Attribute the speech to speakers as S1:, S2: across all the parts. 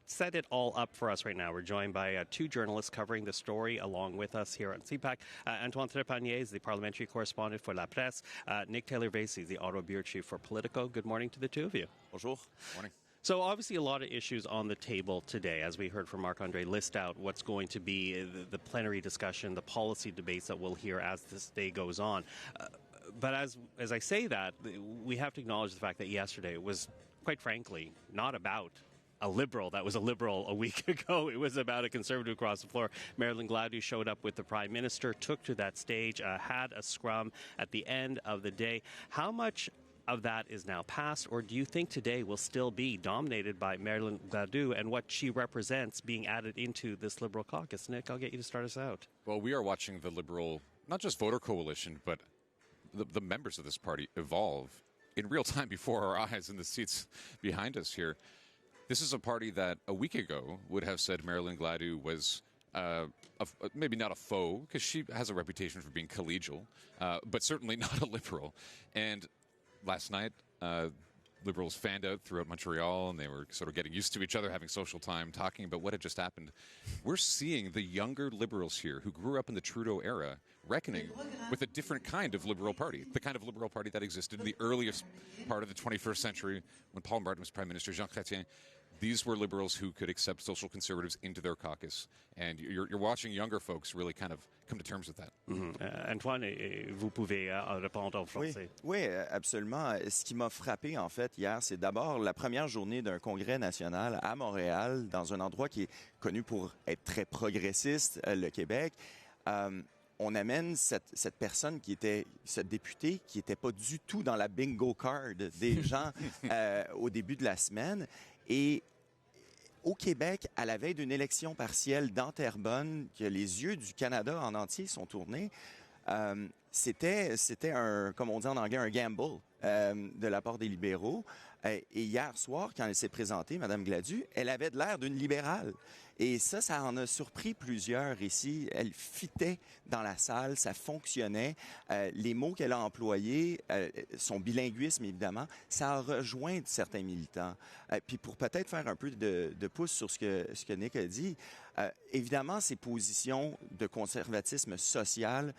S1: set it all up for us right now. We're joined by two journalists covering the story along with us here on CPAC. Antoine Trépanier is the Parliamentary Correspondent for La Presse. Nick Taylor-Vaisey is the Ottawa Bureau Chief for Politico. Good morning to the two of you.
S2: Bonjour. Morning.
S1: So obviously a lot of issues on the table today, as we heard from Marc-André list out what's going to be the plenary discussion, the policy debates that we'll hear as this day goes on. But as I say that, we have to acknowledge the fact that yesterday was, quite frankly, not about a Liberal that was a Liberal a week ago. It was about a Conservative across the floor. Marilyn Gladu showed up with the Prime Minister, took to that stage, had a scrum at the end of the day. How much of that is now past, or do you think today will still be dominated by Marilyn Gladu and what she represents being added into this Liberal caucus? Nick, I'll get you to start us out.
S2: Well, we are watching the Liberal, not just voter coalition, but the members of this party evolve in real time before our eyes in the seats behind us here. This is a party that a week ago would have said Marilyn Gladu was maybe not a foe, because she has a reputation for being collegial, but certainly not a Liberal. And last night, Liberals fanned out throughout Montreal, and they were sort of getting used to each other, having social time, talking about what had just happened. We're seeing the younger Liberals here who grew up in the Trudeau era reckoning with a different kind of Liberal party, the kind of Liberal party that existed in the earliest part of the 21st century when Paul Martin was Prime Minister, Jean Chrétien. These were Liberals who could accept social conservatives into their caucus. And you're watching younger folks really kind of come to terms with that.
S1: Antoine, vous pouvez répondre en français.
S3: Oui, absolument. Ce qui m'a frappé, en fait, hier, c'est d'abord la première journée d'un congrès national à Montréal, dans un endroit qui est connu pour être très progressiste, le Québec. On amène cette personne ce député qui était pas du tout dans la bingo card des gens au début de la semaine. Et au Québec, à la veille d'une élection partielle dans Terrebonne, que les yeux du Canada en entier sont tournés, c'était comme on dit en anglais, un gamble de la part des libéraux. Et hier soir, quand elle s'est présentée, Mme Gladu, elle avait de l'air d'une libérale. Et ça en a surpris plusieurs ici. Elle fitait dans la salle, ça fonctionnait. Les mots qu'elle a employés, son bilinguisme évidemment, ça a rejoint certains militants. Puis pour peut-être faire un peu de pouce sur ce que Nick a dit, évidemment, ces positions de conservatisme social,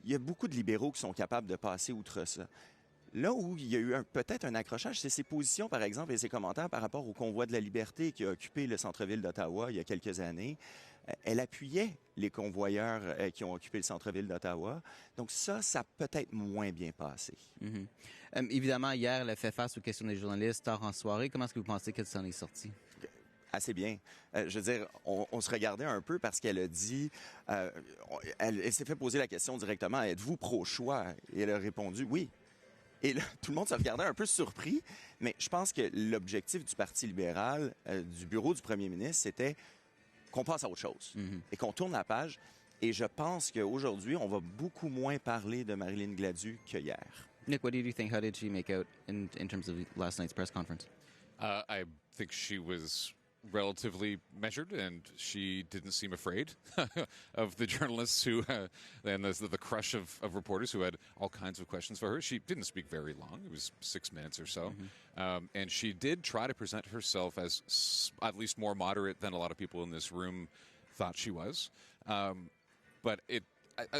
S3: il y a beaucoup de libéraux qui sont capables de passer outre ça. Là où il y a eu peut-être un accrochage, c'est ses positions, par exemple, et ses commentaires par rapport au convoi de la liberté qui a occupé le centre-ville d'Ottawa il y a quelques années. Elle appuyait les convoyeurs qui ont occupé le centre-ville d'Ottawa. Donc ça a peut-être moins bien passé.
S4: Mm-hmm. Évidemment, hier, elle a fait face aux questions des journalistes tard en soirée. Comment est-ce que vous pensez qu'elle s'en est sortie?
S3: Assez bien. Je veux dire, on se regardait un peu parce qu'elle a dit... elle s'est fait poser la question directement, êtes-vous pro-choix? Et elle a répondu oui. Et là, tout le monde se regardait un peu surpris, mais je pense que l'objectif du Parti libéral, du bureau du premier ministre, c'était qu'on passe à autre chose et qu'on tourne la page. Et je pense qu'aujourd'hui, on va beaucoup moins parler de Marilyn Gladu qu'hier.
S4: Nick, what did you think? How did she make out in terms of last night's press conference?
S2: I think she was relatively measured, and she didn't seem afraid of the journalists who and the crush of reporters who had all kinds of questions for her. She didn't speak very long. It was 6 minutes or so. And she did try to present herself as at least more moderate than a lot of people in this room thought she was. But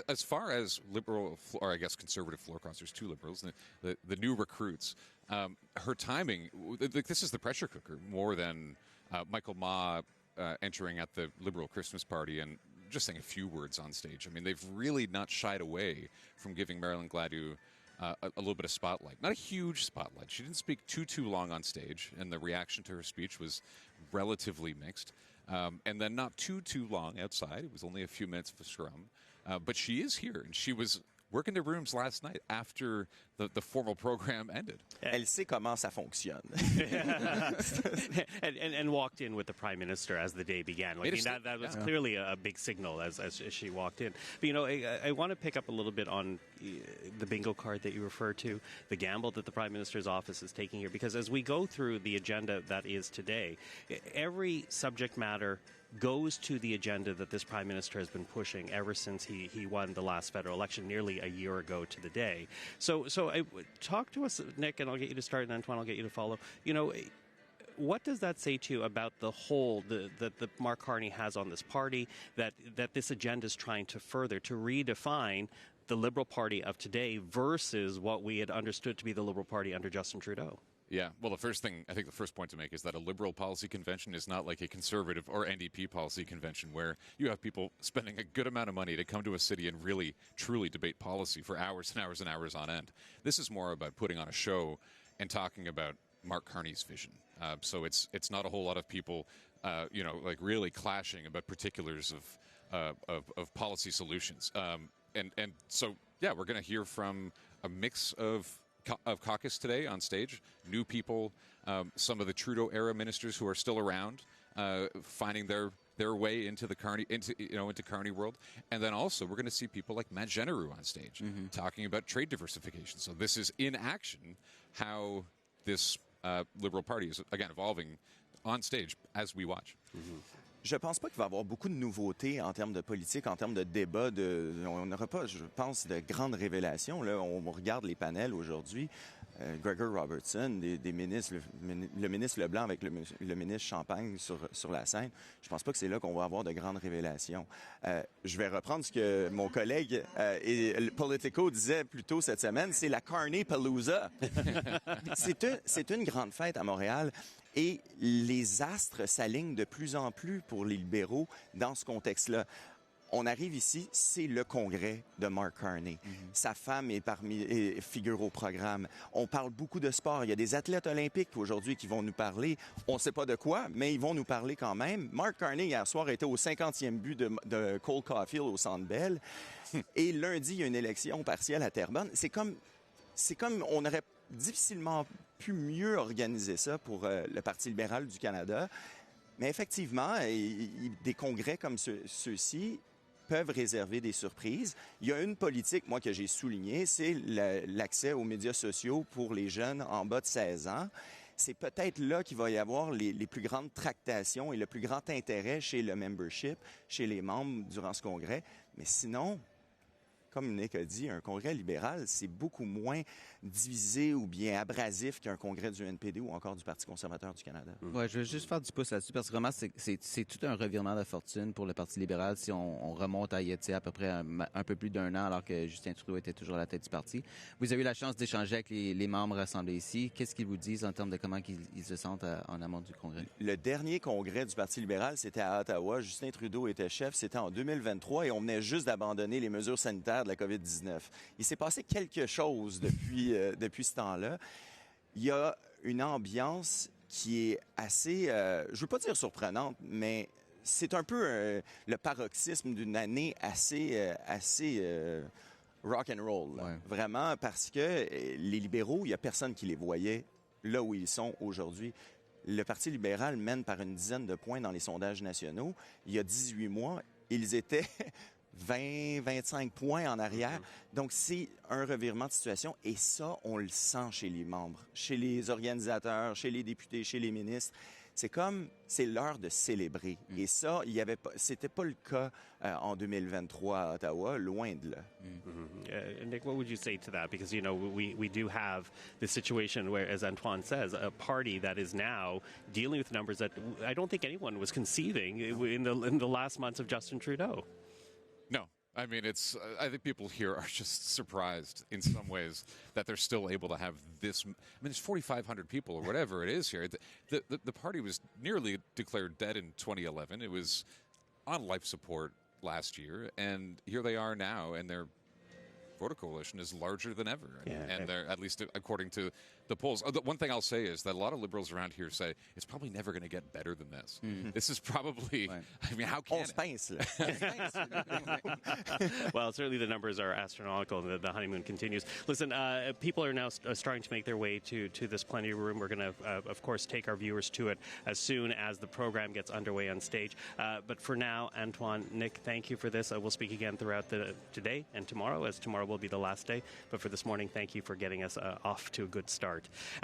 S2: as far as liberal, or I guess conservative floor crossers, two liberals, the new recruits, her timing, this is the pressure cooker more than Michael Ma entering at the Liberal Christmas party and just saying a few words on stage. I mean, they've really not shied away from giving Marilyn Gladu a little bit of spotlight. Not a huge spotlight. She didn't speak too long on stage, and the reaction to her speech was relatively mixed. And then not too long outside. It was only a few minutes of a scrum. But she is here, and she was working the rooms last night after the formal program ended.
S3: Elle sait comment ça fonctionne.
S1: and walked in with the Prime Minister as the day began. That was clearly a big signal as she walked in. But, I want to pick up a little bit on the bingo card that you referred to, the gamble that the Prime Minister's office is taking here, because as we go through the agenda that is today, every subject matter goes to the agenda that this Prime Minister has been pushing ever since he won the last federal election nearly a year ago to the day. So talk to us, Nick, and I'll get you to start, and Antoine, I'll get you to follow. What does that say to you about the hold that Mark Carney has on this party, that this agenda is trying to further, to redefine the Liberal Party of today versus what we had understood to be the Liberal Party under Justin Trudeau?
S2: Yeah, well, the first point to make is that a Liberal policy convention is not like a Conservative or NDP policy convention where you have people spending a good amount of money to come to a city and really, truly debate policy for hours and hours and hours on end. This is more about putting on a show and talking about Mark Carney's vision. So it's not a whole lot of people, like really clashing about particulars of policy solutions. And so, yeah, we're going to hear from a mix of caucus today on stage, new people, some of the Trudeau-era ministers who are still around, finding their way into the Carney into Carney world, and then also we're going to see people like Matt Genereux on stage talking about trade diversification. So this is in action how this Liberal Party is again evolving on stage as we watch.
S3: Je pense pas qu'il va y avoir beaucoup de nouveautés en termes de politique, en termes de débat. On n'aura pas, je pense, de grandes révélations. Là, on regarde les panels aujourd'hui. Gregor Robertson, des ministres, le ministre Leblanc avec le ministre Champagne sur la scène. Je pense pas que c'est là qu'on va avoir de grandes révélations. Je vais reprendre ce que mon collègue et Politico disait plus tôt cette semaine, c'est la Carney Palooza. C'est une grande fête à Montréal. Et les astres s'alignent de plus en plus pour les libéraux dans ce contexte-là. On arrive ici, c'est le congrès de Mark Carney. Sa femme est figure au programme. On parle beaucoup de sport. Il y a des athlètes olympiques aujourd'hui qui vont nous parler. On ne sait pas de quoi, mais ils vont nous parler quand même. Mark Carney, hier soir, était au 50e but de Cole Caulfield au Centre Bell. Et lundi, il y a une élection partielle à Terrebonne. C'est comme on aurait difficilement pu mieux organiser ça pour le Parti libéral du Canada. Mais effectivement, des congrès comme ceux-ci peuvent réserver des surprises. Il y a une politique, moi, que j'ai soulignée, c'est l'accès aux médias sociaux pour les jeunes en bas de 16 ans. C'est peut-être là qu'il va y avoir les plus grandes tractations et le plus grand intérêt chez le membership, chez les membres durant ce congrès. Mais sinon, comme Nick a dit, un congrès libéral, c'est beaucoup moins divisé ou bien abrasif qu'un congrès du NPD ou encore du Parti conservateur du Canada.
S4: Ouais, je veux juste faire du pouce là-dessus parce que vraiment, c'est tout un revirement de fortune pour le Parti libéral si on remonte à à peu près un peu plus d'un an alors que Justin Trudeau était toujours à la tête du parti. Vous avez eu la chance d'échanger avec les membres rassemblés ici. Qu'est-ce qu'ils vous disent en termes de comment ils se sentent en amont du congrès?
S3: Le dernier congrès du Parti libéral, c'était à Ottawa. Justin Trudeau était chef. C'était en 2023 et on venait juste d'abandonner les mesures sanitaires de la COVID-19. Il s'est passé quelque chose depuis ce temps-là. Il y a une ambiance qui est assez, je veux pas dire surprenante, mais c'est un peu le paroxysme d'une année assez rock and roll. Ouais. Vraiment, parce que les libéraux, il y a personne qui les voyait là où ils sont aujourd'hui. Le Parti libéral mène par une dizaine de points dans les sondages nationaux. Il y a 18 mois, ils étaient 20-25 points en arrière. Donc, c'est un revirement de situation. Et ça, on le sent chez les membres, chez les organisateurs, chez les députés, chez les ministres. C'est l'heure de célébrer. Et ça, c'était pas le cas en 2023 à Ottawa, loin de là.
S1: Nick, what would you say to that? Because, we do have this situation where, as Antoine says, a party that is now dealing with numbers that I don't think anyone was conceiving in the last months of Justin Trudeau.
S2: No. I mean, I think people here are just surprised in some ways that they're still able to have this. I mean, it's 4,500 people or whatever it is here. The party was nearly declared dead in 2011. It was on life support last year, and here they are now, and their voter coalition is larger than ever.
S1: Yeah,
S2: and they're, at least according to the polls. The one thing I'll say is that a lot of liberals around here say it's probably never going to get better than this. This is probably, I mean, how can
S1: Well, certainly the numbers are astronomical and the honeymoon continues. Listen, people are now starting to make their way to this plenary room. We're going to, of course, take our viewers to it as soon as the program gets underway on stage. But for now, Antoine, Nick, thank you for this. We'll speak again throughout today and tomorrow, as tomorrow will be the last day. But for this morning, thank you for getting us off to a good start.